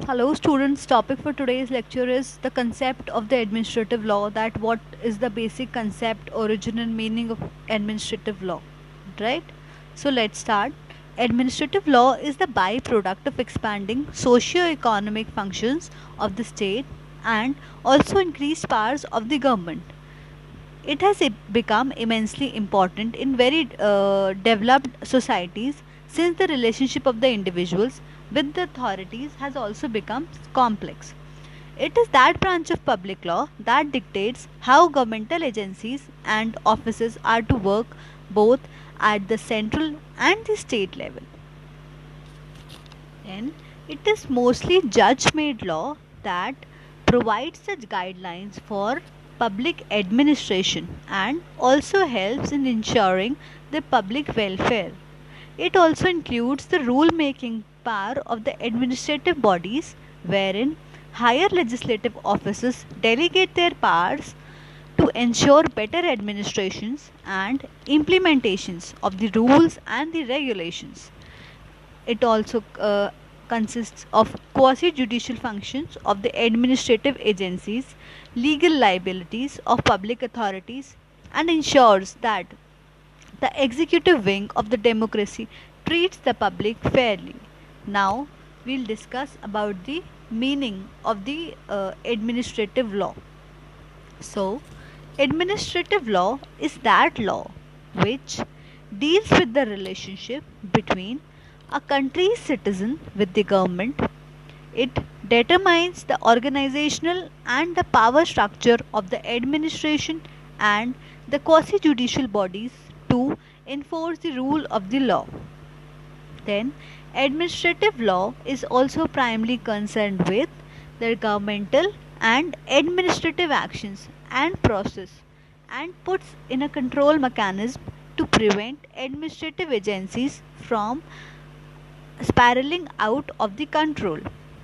Hello students, topic for today's lecture is the concept of the administrative law, that what is the basic concept, origin and meaning of administrative law, right? So let's start. Administrative law is the byproduct of expanding socio-economic functions of the state and also increased powers of the government. It has become immensely important in very developed societies since the relationship of the individuals with the authorities has also become complex. It is that branch of public law that dictates how governmental agencies and offices are to work both at the central and the state level. Then it is mostly judge made law that provides the guidelines for public administration and also helps in ensuring the public welfare. It also includes the rule making power of the administrative bodies, wherein higher legislative offices delegate their powers to ensure better administrations and implementations of the rules and the regulations. It also consists of quasi judicial functions of the administrative agencies, legal liabilities of public authorities, and ensures that the executive wing of the democracy treats the public fairly. Now, we'll discuss about the meaning of the administrative law. So, administrative law is that law which deals with the relationship between a country's citizen with the government. It determines the organizational and the power structure of the administration and the quasi judicial bodies to enforce the rule of the law. Then, administrative law is also primarily concerned with the governmental and administrative actions and process and puts in a control mechanism to prevent administrative agencies from spiraling out of the control.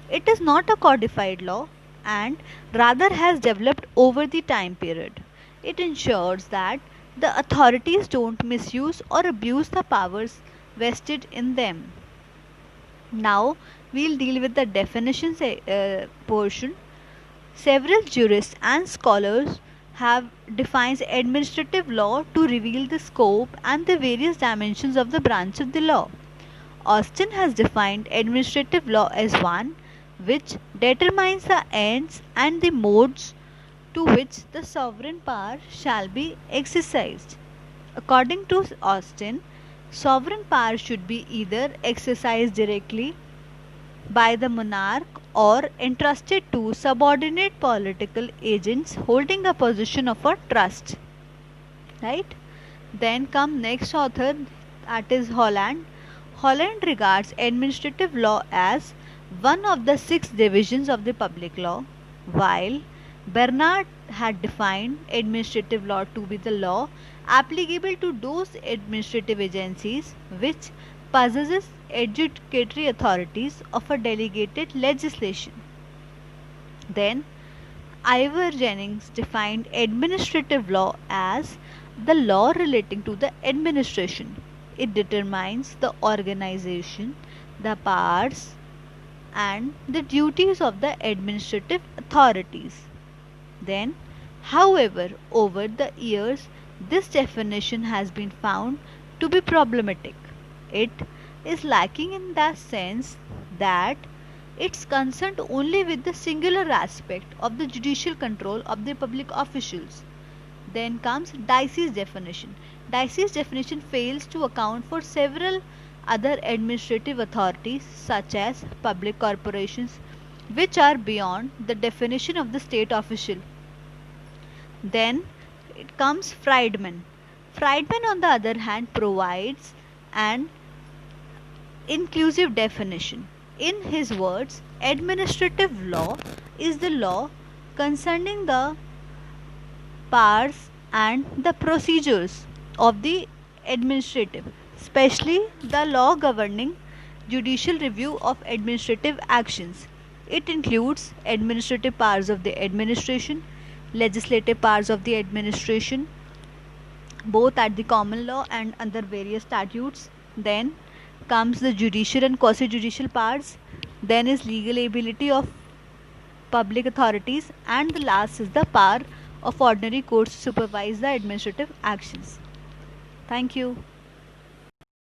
It is not a codified law and rather has developed over the time period. It ensures that the authorities don't misuse or abuse the powers vested in them. Now we'll deal with the definitions portion. Several jurists and scholars have defined administrative law to reveal the scope and the various dimensions of the branch of the law. Austin has defined administrative law as one which determines the ends and the modes to which the sovereign power shall be exercised. According to Austin, sovereign power should be either exercised directly by the monarch or entrusted to subordinate political agents holding a position of a trust. Right? Then come next author, that is Holland. Holland regards administrative law as one of the six divisions of the public law, while Bernard had defined administrative law to be the law applicable to those administrative agencies which possesses adjudicatory authorities of a delegated legislation. Then Ivor Jennings defined administrative law as the law relating to the administration. It determines the organization, the powers, and the duties of the administrative authorities. Then, however, over the years, this definition has been found to be problematic. It is lacking in the sense that it's concerned only with the singular aspect of the judicial control of the public officials. Then comes Dicey's definition. Dicey's definition fails to account for several other administrative authorities such as public corporations which are beyond the definition of the state official. Then it comes Friedman. Friedman on the other hand provides an inclusive definition. In his words, administrative law is the law concerning the powers and the procedures of the administrative, especially the law governing judicial review of administrative actions. It includes administrative powers of the administration, legislative powers of the administration, both at the common law and under various statutes. Then comes the judicial and quasi judicial powers. then is legal ability of public authorities, and the last is the power of ordinary courts to supervise the administrative actions. Thank you.